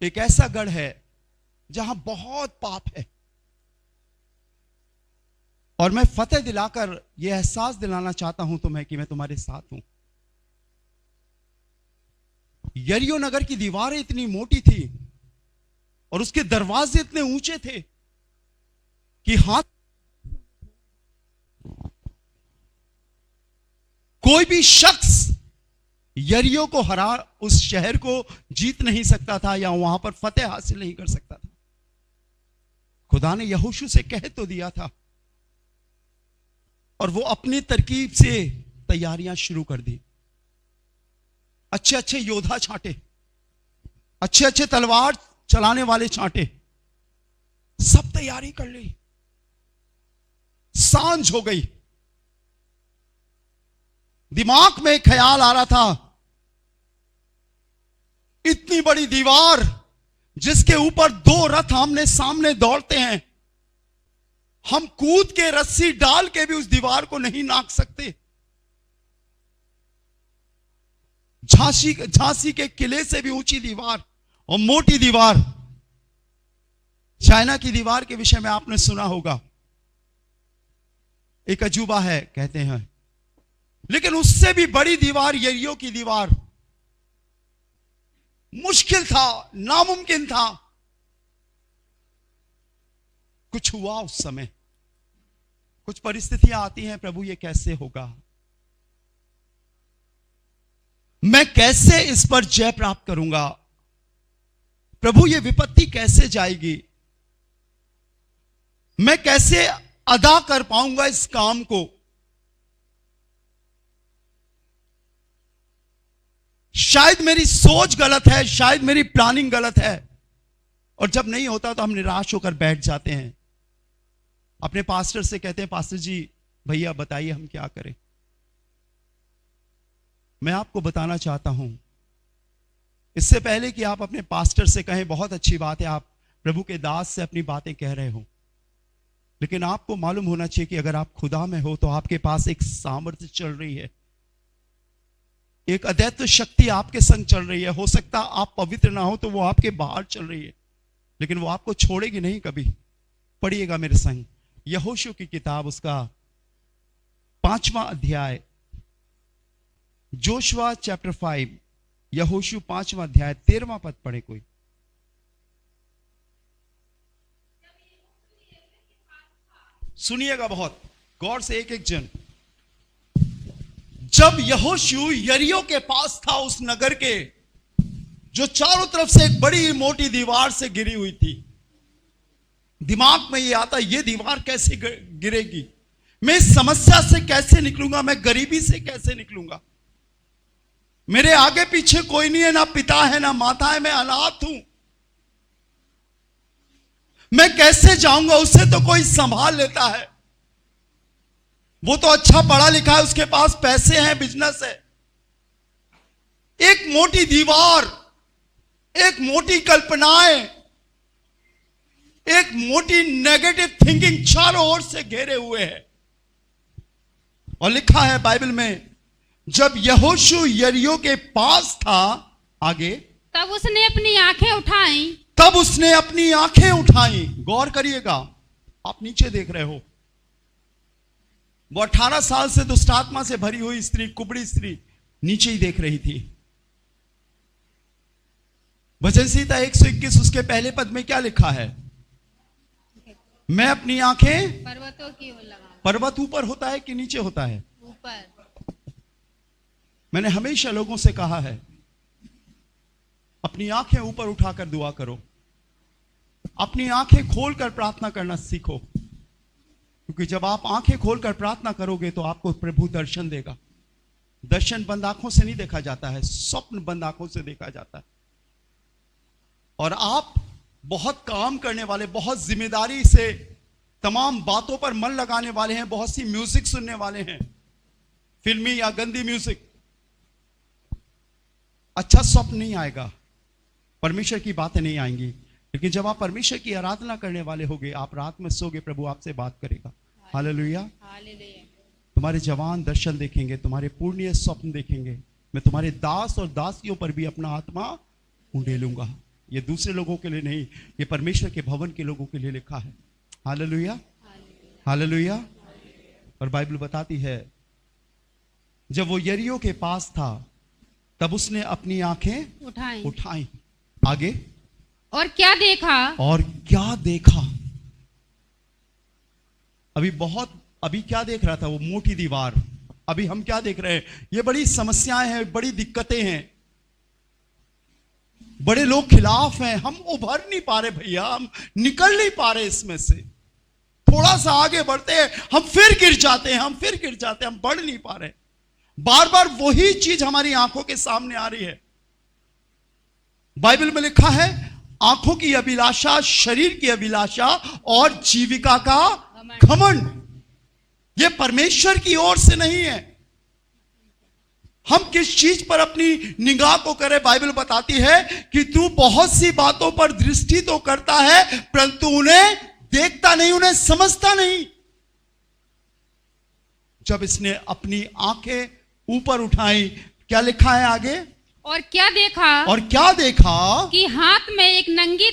[SPEAKER 1] एक ऐसा गढ़ है जहां बहुत पाप है, और मैं फतेह दिलाकर यह एहसास दिलाना चाहता हूं तुम्हें कि मैं तुम्हारे साथ हूं। यरीहो नगर की दीवारें इतनी मोटी थी और उसके दरवाजे इतने ऊंचे थे कि हाथ कोई भी शख्स यरीहो को हरा, उस शहर को जीत नहीं सकता था या वहां पर फतेह हासिल नहीं कर सकता था। खुदा ने यहोशू से कह तो दिया था और वो अपनी तरकीब से तैयारियां शुरू कर दी। अच्छे अच्छे योद्धा छांटे, अच्छे अच्छे तलवार चलाने वाले छांटे, सब तैयारी कर ली। सांझ हो गई, दिमाग में ख्याल आ रहा था, इतनी बड़ी दीवार जिसके ऊपर 2 रथ आमने सामने दौड़ते हैं, हम कूद के रस्सी डाल के भी उस दीवार को नहीं नाप सकते। झांसी के किले से भी ऊंची दीवार और मोटी दीवार। चाइना की दीवार के विषय में आपने सुना होगा, एक अजूबा है कहते हैं, लेकिन उससे भी बड़ी दीवार यरीहो की दीवार। मुश्किल था, नामुमकिन था। कुछ हुआ उस समय, कुछ परिस्थितियां आती हैं, प्रभु ये कैसे होगा, मैं कैसे इस पर जय प्राप्त करूंगा, प्रभु ये विपत्ति कैसे जाएगी, मैं कैसे अदा कर पाऊंगा इस काम को। शायद मेरी सोच गलत है, शायद मेरी प्लानिंग गलत है। और जब नहीं होता तो हम निराश होकर बैठ जाते हैं, अपने पास्टर से कहते हैं, पास्टर जी भैया बताइए हम क्या करें। मैं आपको बताना चाहता हूं, इससे पहले कि आप अपने पास्टर से कहें बहुत अच्छी बात है, आप प्रभु के दास से अपनी बातें कह रहे हो, लेकिन आपको मालूम होना चाहिए कि अगर आप खुदा में हो तो आपके पास एक सामर्थ्य चल रही है, एक अदैत्य शक्ति आपके संग चल रही है। हो सकता आप पवित्र ना हो तो वो आपके बाहर चल रही है, लेकिन वो आपको छोड़ेगी नहीं कभी। पढ़िएगा मेरे संग यहोशू की किताब, उसका 5वां अध्याय, जोशुआ चैप्टर 5, यहोशू 5वां अध्याय 13वां पद पढ़े कोई। सुनिएगा बहुत गौर से, एक एक जन। जब यहोशू यरीहो के पास था, उस नगर के जो चारों तरफ से एक बड़ी मोटी दीवार से घिरी हुई थी, दिमाग में ये आता ये दीवार कैसे गिरेगी, मैं इस समस्या से कैसे निकलूंगा, मैं गरीबी से कैसे निकलूंगा, मेरे आगे पीछे कोई नहीं है, ना पिता है ना माता है, मैं अनाथ हूं, मैं कैसे जाऊंगा, उससे तो कोई संभाल लेता है, वो तो अच्छा पढ़ा लिखा है, उसके पास पैसे हैं, बिजनेस है। एक मोटी दीवार, एक मोटी कल्पनाएं, एक मोटी नेगेटिव थिंकिंग चारों ओर से घेरे हुए है। और लिखा है बाइबल में, जब यहोशू यरीहो के पास था, आगे,
[SPEAKER 2] तब उसने अपनी आंखें उठाई,
[SPEAKER 1] तब उसने अपनी आंखें उठाई। गौर करिएगा, आप नीचे देख रहे हो, वो 18 साल से दुष्टात्मा से भरी हुई स्त्री, कुबड़ी स्त्री, नीचे ही देख रही थी। भजन संहिता 121 उसके पहले पद में क्या लिखा है? मैं अपनी आंखें
[SPEAKER 2] पर्वतों की ओर लगाऊं।
[SPEAKER 1] पर्वत ऊपर होता है कि नीचे होता है?
[SPEAKER 2] ऊपर।
[SPEAKER 1] मैंने हमेशा लोगों से कहा है, अपनी आंखें ऊपर उठाकर दुआ करो, अपनी आंखें खोलकर प्रार्थना करना सीखो, क्योंकि जब आप आंखें खोलकर प्रार्थना करोगे तो आपको प्रभु दर्शन देगा। दर्शन बंद आंखों से नहीं देखा जाता है, स्वप्न बंद आंखों से देखा जाता है। और आप बहुत काम करने वाले, बहुत जिम्मेदारी से तमाम बातों पर मन लगाने वाले हैं, बहुत सी म्यूजिक सुनने वाले हैं, फिल्मी या गंदी म्यूजिक, अच्छा स्वप्न नहीं आएगा, परमेश्वर की बातें नहीं आएंगी। लेकिन जब आप परमेश्वर की आराधना करने वाले होगे, आप रात में सोगे, प्रभु आपसे बात करेगा। हालेलुया। तुम्हारे जवान दर्शन देखेंगे, तुम्हारे पूर्णीय स्वप्न देखेंगे। मैं तुम्हारे दास और दासियों पर भी अपना आत्मा उंडेलूंगा। ये दूसरे लोगों के लिए नहीं, ये परमेश्वर के भवन के लोगों के लिए लिखा है। Hallelujah, hallelujah. और बाइबल बताती है, जब वो यरीहो के पास था, तब उसने अपनी आंखें उठाई। आगे,
[SPEAKER 2] और क्या देखा?
[SPEAKER 1] और क्या देखा? अभी क्या देख रहा था? वो मोटी दीवार। अभी हम क्या देख रहे हैं? ये बड़ी समस्याएं हैं, बड़ी दिक्कतें हैं, बड़े लोग खिलाफ हैं, हम उभर नहीं पा रहे भैया, हम निकल नहीं पा रहे इसमें से। थोड़ा सा आगे बढ़ते हैं, हम फिर गिर जाते हैं, हम बढ़ नहीं पा रहे। बार बार वही चीज हमारी आंखों के सामने आ रही है। बाइबल में लिखा है, आंखों की अभिलाषा, शरीर की अभिलाषा और जीविका का घमंड, यह परमेश्वर की ओर से नहीं है। हम किस चीज पर अपनी निगाह को करें? बाइबल बताती है कि तू बहुत सी बातों पर दृष्टि तो करता है, परंतु उन्हें देखता नहीं, उन्हें समझता नहीं। जब इसने अपनी आंखें ऊपर उठाई, क्या लिखा है आगे?
[SPEAKER 2] और क्या देखा?
[SPEAKER 1] और क्या देखा?
[SPEAKER 2] कि हाथ में एक नंगी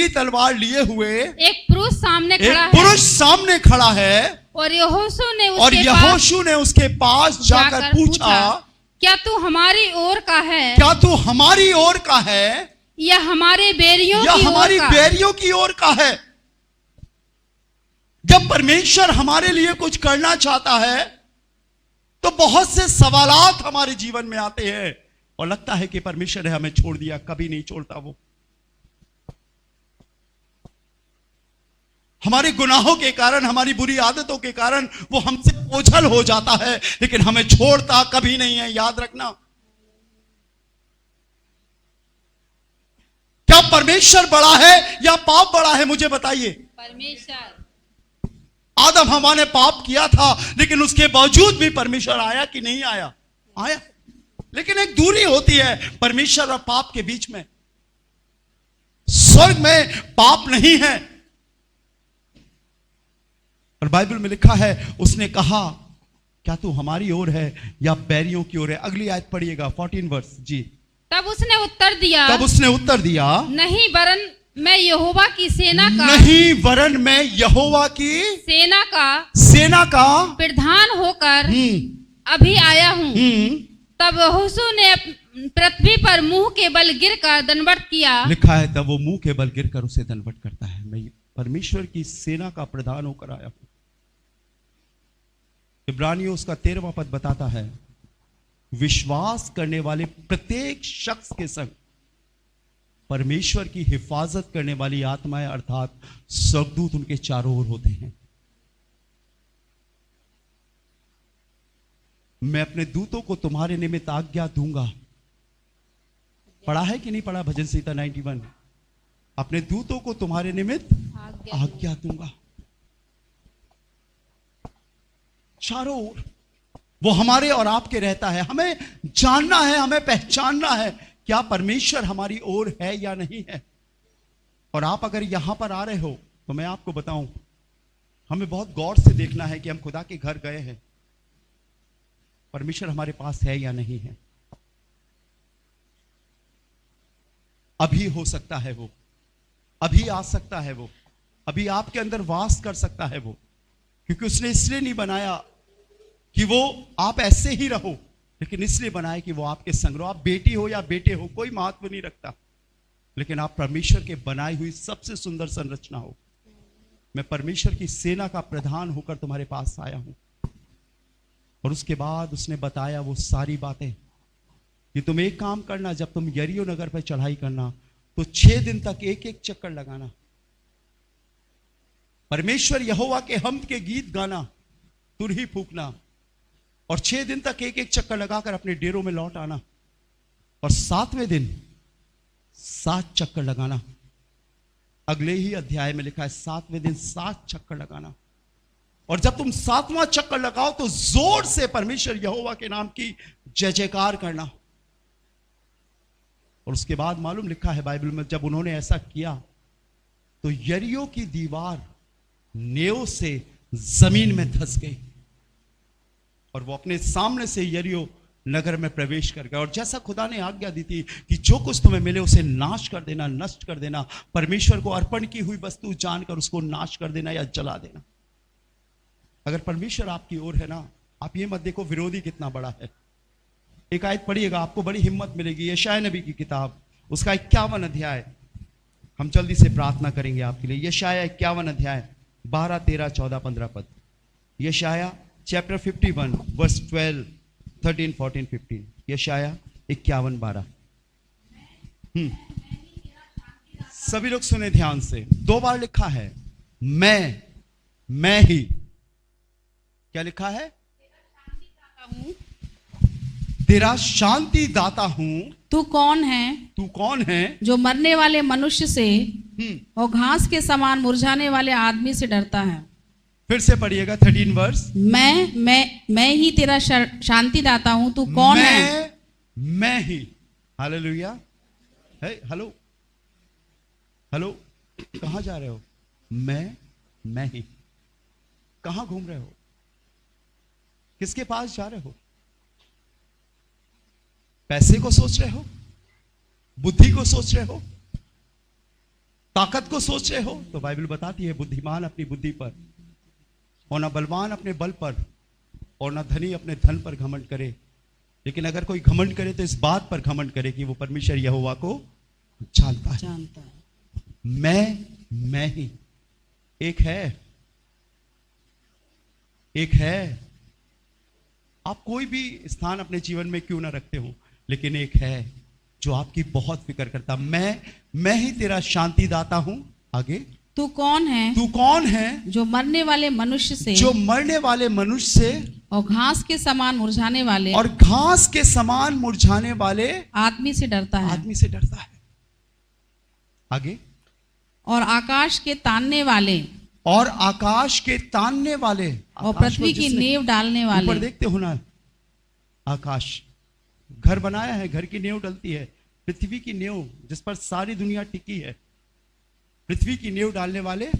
[SPEAKER 2] तलवार लिए हुए एक पुरुष सामने खड़ा है। और यहोशू ने उसके पास जाकर पूछा, क्या तू हमारी ओर का है? क्या तू हमारी ओर का है? या हमारे बैरियों की ओर का है? जब परमेश्वर हमारे लिए कुछ करना चाहता है तो बहुत से सवालात हमारे जीवन में आते हैं और लगता है कि परमेश्वर ने हमें छोड़ दिया। कभी नहीं छोड़ता वो। हमारे गुनाहों के कारण, हमारी बुरी आदतों के कारण वो हमसे ओझल हो जाता है, लेकिन हमें छोड़ता कभी नहीं है। याद रखना, क्या परमेश्वर बड़ा है या पाप बड़ा है? मुझे बताइए। परमेश्वर।
[SPEAKER 1] आदम हवा ने पाप किया था, लेकिन उसके बावजूद भी परमेश्वर आया कि नहीं आया? आया। लेकिन एक दूरी होती है परमेश्वर और पाप के बीच में। स्वर्ग में पाप नहीं है। और बाइबल में लिखा है, उसने कहा क्या तू हमारी ओर है या बैरियों की ओर है? अगली आयत पढ़िएगा, 14 वर्ष जी।
[SPEAKER 2] तब उसने उत्तर दिया,
[SPEAKER 1] नहीं
[SPEAKER 2] वरन मैं यहोवा की सेना का,
[SPEAKER 1] नहीं वरन मैं यहोवा की सेना का
[SPEAKER 2] प्रधान होकर अभी आया हूँ। तब यहोशू ने पृथ्वी पर मुंह के बल गिरकर दंडवत किया।
[SPEAKER 1] लिखा है तब वो मुंह के बल गिरकर उसे दंडवत करता है। मैं परमेश्वर की सेना का प्रधान होकर आया हूं। इब्रानियों उसका 13वां पद बताता है, विश्वास करने वाले प्रत्येक शख्स के संग परमेश्वर की हिफाजत करने वाली आत्माएं अर्थात स्वर्गदूत उनके चारों ओर होते हैं। मैं अपने दूतों को तुम्हारे निमित्त आज्ञा दूंगा। पढ़ा है कि नहीं पढ़ा भजन संहिता 91? अपने दूतों को तुम्हारे निमित्त आज्ञा दूंगा। चारों ओर वो हमारे और आपके रहता है। हमें जानना है, हमें पहचानना है क्या परमेश्वर हमारी ओर है या नहीं है। और आप अगर यहां पर आ रहे हो तो मैं आपको बताऊं, हमें बहुत गौर से देखना है कि हम खुदा के घर गए हैं, परमेश्वर हमारे पास है या नहीं है। अभी हो सकता है वो, अभी आ सकता है वो, अभी आपके अंदर वास कर सकता है वो, क्योंकि उसने इसलिए नहीं बनाया कि वो आप ऐसे ही रहो, लेकिन इसलिए बनाया कि वो आपके संग रहो। आप बेटी हो या बेटे हो कोई महत्व नहीं रखता, लेकिन आप परमेश्वर के बनाई हुई सबसे सुंदर संरचना हो। मैं परमेश्वर की सेना का प्रधान होकर तुम्हारे पास आया हूं। और उसके बाद उसने बताया वो सारी बातें कि तुम एक काम करना, जब तुम यरीहो नगर पर चढ़ाई करना तो 6 दिन तक एक एक चक्कर लगाना, परमेश्वर यहोवा के हम्द के गीत गाना, तुरही फूकना, और 6 दिन तक एक एक चक्कर लगाकर अपने डेरों में लौट आना, और 7वें दिन 7 चक्कर लगाना। अगले ही अध्याय में लिखा है 7वें दिन 7 चक्कर लगाना। और जब तुम 7वां चक्कर लगाओ तो जोर से परमेश्वर यहोवा के नाम की जय जयकार करना। और उसके बाद मालूम लिखा है बाइबल में, जब उन्होंने ऐसा किया तो यरीहो की दीवार नेव से जमीन में धंस गई और वो अपने सामने से यरीहो नगर में प्रवेश कर गया। और जैसा खुदा ने आज्ञा दी थी कि जो कुछ तुम्हें मिले उसे नाश कर देना, नष्ट कर देना, परमेश्वर को अर्पण की हुई वस्तु जानकर उसको नाश कर देना या जला देना। अगर परमेश्वर आपकी ओर है ना, आप ये मत देखो विरोधी कितना बड़ा है। एक आयत पढ़िएगा, आपको बड़ी हिम्मत मिलेगी। यशायाह नबी की किताब उसका 51 अध्याय, हम जल्दी से प्रार्थना करेंगे आपके लिए। यशायाह 51 अध्याय 12, 13, 14, 15 पद। यशायाह चैप्टर 51 वर्स 12, 13, 14, 15। यशायाह 51, 12। सभी लोग सुने ध्यान से। 2 बार लिखा है मैं ही। क्या लिखा है? तेरा शांति दाता हूं।
[SPEAKER 4] तू कौन है?
[SPEAKER 1] तू कौन है?
[SPEAKER 4] जो मरने वाले मनुष्य से और घास के समान मुरझाने वाले आदमी से डरता है।
[SPEAKER 1] फिर से पढ़िएगा 13 वर्ष।
[SPEAKER 4] मैं ही तेरा शांति दाता हूं। तू कौन है?
[SPEAKER 1] मैं ही। हालेलुया। हेलो हेलो, कहां जा रहे हो? मैं ही। कहां घूम रहे हो? किसके पास जा रहे हो? पैसे को सोच रहे हो? बुद्धि को सोच रहे हो? ताकत को सोच रहे हो? तो बाइबल बताती है बुद्धिमान अपनी बुद्धि पर और ना बलवान अपने बल पर और ना धनी अपने धन पर घमंड करे। लेकिन अगर कोई घमंड करे तो इस बात पर घमंड करे कि वो परमेश्वर यहोवा को जानता है। मैं ही। एक है। आप कोई भी स्थान अपने जीवन में क्यों ना रखते हो, लेकिन एक है जो आपकी बहुत फिक्र करता। मैं ही तेरा शांति दाता हूं। आगे,
[SPEAKER 4] तू कौन है?
[SPEAKER 1] तू कौन है?
[SPEAKER 4] जो मरने वाले मनुष्य से और घास के समान मुरझाने वाले आदमी से डरता है।
[SPEAKER 1] आगे,
[SPEAKER 4] और आकाश के तानने वाले और पृथ्वी की नींव डालने वाले।
[SPEAKER 1] ऊपर देखते हो ना, आकाश घर बनाया है, घर की नींव डलती है, पृथ्वी की नींव जिस पर सारी दुनिया टिकी है। पृथ्वी की नींव डालने वाले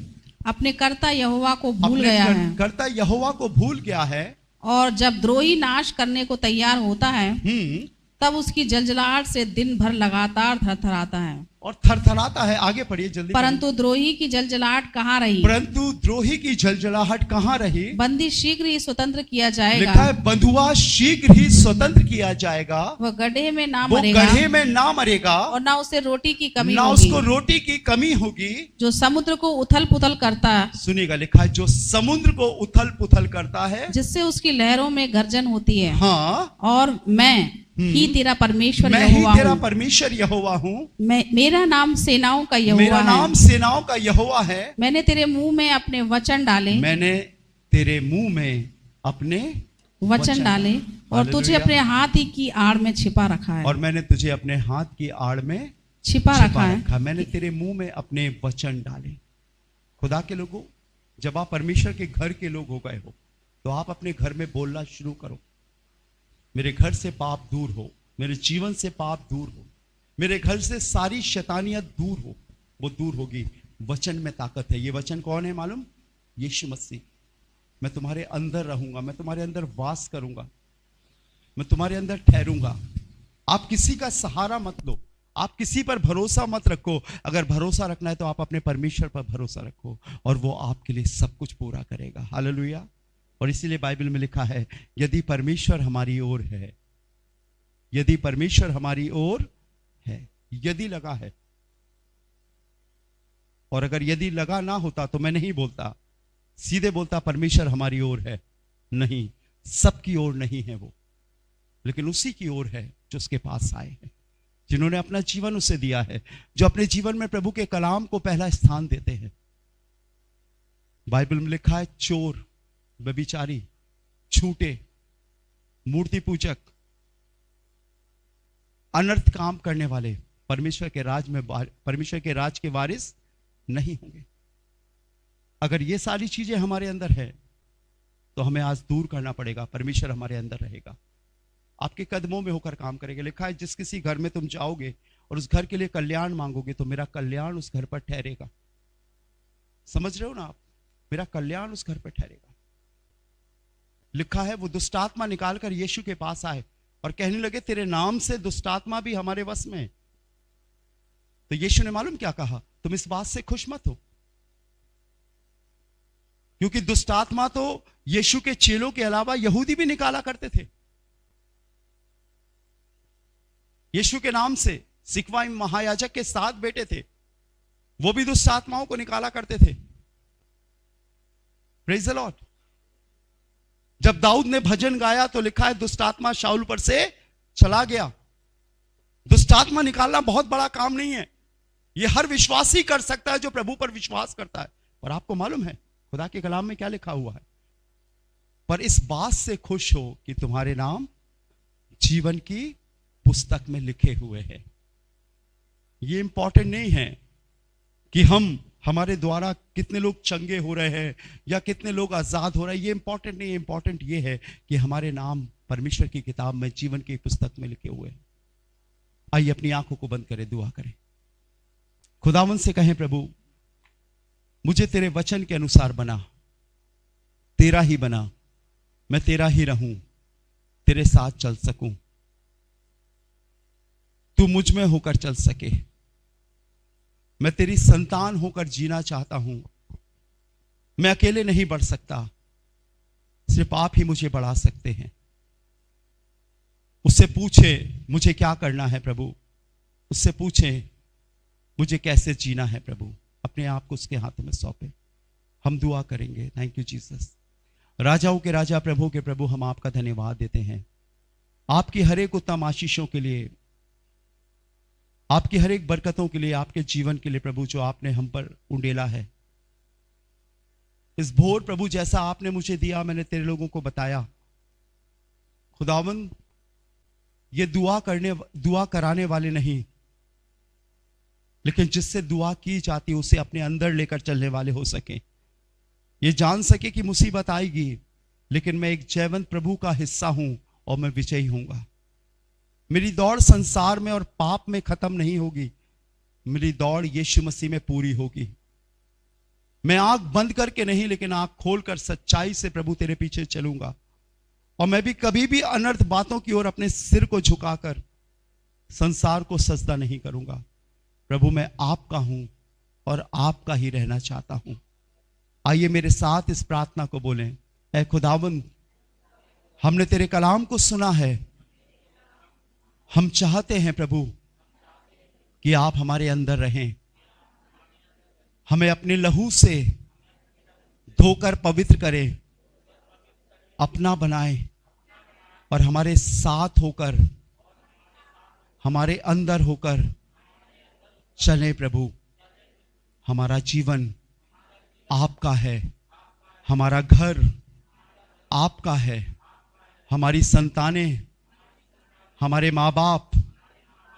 [SPEAKER 4] अपने कर्ता यहोवा को भूल गया है,
[SPEAKER 1] कर्ता यहोवा को भूल गया है।
[SPEAKER 4] और जब द्रोही नाश करने को तैयार होता है तब उसकी जलजलाहट से दिन भर लगातार थरथराता है।
[SPEAKER 1] और थरथराता है। आगे पढ़िए जल्दी।
[SPEAKER 4] परंतु द्रोही की जलजलाहट कहाँ रही?
[SPEAKER 1] परंतु द्रोही की जलजलाहट कहाँ रही?
[SPEAKER 4] बंदी शीघ्र ही स्वतंत्र किया जाएगा।
[SPEAKER 1] लिखा है बंधुआ शीघ्र ही स्वतंत्र किया जाएगा।
[SPEAKER 4] वह गड्ढे में ना
[SPEAKER 1] वो
[SPEAKER 4] मरेगा,
[SPEAKER 1] गड्ढे में ना मरेगा,
[SPEAKER 4] और ना उसे रोटी की कमी
[SPEAKER 1] ना
[SPEAKER 4] होगी।
[SPEAKER 1] उसको रोटी की कमी होगी।
[SPEAKER 4] जो समुद्र को उथल पुथल करता है,
[SPEAKER 1] सुनिएगा, लिखा है जो समुद्र को उथल पुथल करता है,
[SPEAKER 4] जिससे उसकी लहरों में गर्जन होती है।
[SPEAKER 1] हाँ,
[SPEAKER 4] और मैं ही तेरा परमेश्वर
[SPEAKER 1] मैं ही
[SPEAKER 4] यहोवा
[SPEAKER 1] तेरा
[SPEAKER 4] हूँ।
[SPEAKER 1] परमेश्वर यहोवा हूँ।
[SPEAKER 4] मेरा नाम सेनाओं का यहोवा
[SPEAKER 1] मेरा नाम
[SPEAKER 4] है।
[SPEAKER 1] सेनाओं का यहोवा है।
[SPEAKER 4] मैंने तेरे मुंह में अपने वचन डाले,
[SPEAKER 1] मैंने तेरे मुंह में अपने
[SPEAKER 4] वचन डाले, और तुझे अपने हाथ ही की आड़ में छिपा रखा है।
[SPEAKER 1] और मैंने तुझे अपने हाथ की आड़ में
[SPEAKER 4] छिपा रखा है।
[SPEAKER 1] मैंने तेरे मुंह में अपने वचन डाले। खुदा के लोगों, जब आप परमेश्वर के घर के लोग हो गए हो तो आप अपने घर में बोलना शुरू करो, मेरे घर से पाप दूर हो, मेरे जीवन से पाप दूर हो, मेरे घर से सारी शैतानियत दूर हो। वो दूर होगी। वचन में ताकत है। ये वचन कौन है मालूम? यीशु मसीह। मैं तुम्हारे अंदर रहूंगा, मैं तुम्हारे अंदर वास करूंगा, मैं तुम्हारे अंदर ठहरूंगा। आप किसी का सहारा मत लो, आप किसी पर भरोसा मत रखो। अगर भरोसा रखना है तो आप अपने परमेश्वर पर भरोसा रखो और वो आपके लिए सब कुछ पूरा करेगा। हालेलुया। और इसीलिए बाइबल में लिखा है, यदि परमेश्वर हमारी ओर है, यदि परमेश्वर हमारी ओर है, यदि लगा है। और अगर यदि लगा ना होता तो मैं नहीं बोलता, सीधे बोलता परमेश्वर हमारी ओर है। नहीं, सबकी ओर नहीं है वो, लेकिन उसी की ओर है जो उसके पास आए हैं, जिन्होंने अपना जीवन उसे दिया है, जो अपने जीवन में प्रभु के कलाम को पहला स्थान देते हैं। बाइबल में लिखा है, चोर, व्यभिचारी, झूठे, मूर्ति पूजक, अनर्थ काम करने वाले परमेश्वर के राज में, परमेश्वर के राज के वारिस नहीं होंगे। अगर ये सारी चीजें हमारे अंदर है तो हमें आज दूर करना पड़ेगा। परमेश्वर हमारे अंदर रहेगा, आपके कदमों में होकर काम करेगा। लिखा है, जिस किसी घर में तुम जाओगे और उस घर के लिए कल्याण मांगोगे तो मेरा कल्याण उस घर पर ठहरेगा। समझ रहे हो ना आप? मेरा कल्याण उस घर पर ठहरेगा। लिखा है, वो दुष्टात्मा निकालकर यीशु के पास आए और कहने लगे, तेरे नाम से दुष्टात्मा भी हमारे वश में है। तो यीशु ने मालूम क्या कहा? तुम इस बात से खुश मत हो, क्योंकि दुष्टात्मा तो यीशु के चेलों के अलावा यहूदी भी निकाला करते थे। यीशु के नाम से सिकवा महायाजक के 7 बेटे थे, वो भी दुष्टात्माओं को निकाला करते थे। Praise the Lord. जब दाऊद ने भजन गाया तो लिखा है, दुष्टात्मा शाऊल पर से चला गया। दुष्टात्मा निकालना बहुत बड़ा काम नहीं है, यह हर विश्वासी कर सकता है जो प्रभु पर विश्वास करता है। और आपको मालूम है खुदा के कलाम में क्या लिखा हुआ है? पर इस बात से खुश हो कि तुम्हारे नाम जीवन की पुस्तक में लिखे हुए हैं। ये इंपॉर्टेंट नहीं है कि हमारे द्वारा कितने लोग चंगे हो रहे हैं या कितने लोग आजाद हो रहे हैं। ये इंपॉर्टेंट नहीं है। इंपॉर्टेंट ये है कि हमारे नाम परमेश्वर की किताब में, जीवन की पुस्तक में लिखे हुए हैं। आइए अपनी आंखों को बंद करें, दुआ करें, खुदावन से कहें, प्रभु मुझे तेरे वचन के अनुसार बना, तेरा ही बना, मैं तेरा ही रहूं, तेरे साथ चल सकूं, तू मुझ में होकर चल सके। मैं तेरी संतान होकर जीना चाहता हूं। मैं अकेले नहीं बढ़ सकता, सिर्फ आप ही मुझे बढ़ा सकते हैं। उससे पूछे मुझे क्या करना है प्रभु, उससे पूछे मुझे कैसे जीना है प्रभु। अपने आप को उसके हाथों में सौंपे। हम दुआ करेंगे। Thank you Jesus. राजाओं के राजा, प्रभु के प्रभु, हम आपका धन्यवाद देते हैं आपकी हर एक उत्तम आशीषों के लिए, आपकी हर एक बरकतों के लिए, आपके जीवन के लिए प्रभु, जो आपने हम पर उंडेला है। इस भोर प्रभु जैसा आपने मुझे दिया, मैंने तेरे लोगों को बताया। खुदावन, ये दुआ कराने वाले नहीं, लेकिन जिससे दुआ की जाती उसे अपने अंदर लेकर चलने वाले हो सके। ये जान सके कि मुसीबत आएगी, लेकिन मैं एक जयवंत प्रभु का हिस्सा हूं और मैं विजयी हूंगा। मेरी दौड़ संसार में और पाप में खत्म नहीं होगी, मेरी दौड़ यीशु मसीह में पूरी होगी। मैं आंख बंद करके नहीं, लेकिन आंख खोलकर सच्चाई से प्रभु तेरे पीछे चलूंगा। और मैं भी कभी भी अनर्थ बातों की ओर अपने सिर को झुकाकर संसार को सजदा नहीं करूंगा। प्रभु मैं आपका हूं और आपका ही रहना चाहता हूं। आइए मेरे साथ इस प्रार्थना को बोलें। ऐ खुदावंद, हमने तेरे कलाम को सुना है, हम चाहते हैं प्रभु कि आप हमारे अंदर रहें, हमें अपने लहू से धोकर पवित्र करें, अपना बनाएं और हमारे साथ होकर, हमारे अंदर होकर चलें। प्रभु हमारा जीवन आपका है, हमारा घर आपका है, हमारी संतानें, हमारे माँ बाप,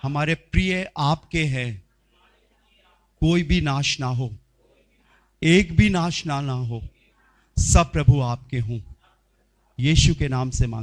[SPEAKER 1] हमारे प्रिय आपके हैं। कोई भी नाश ना हो, एक भी नाश ना हो, सब प्रभु आपके हों। यीशु के नाम से मांग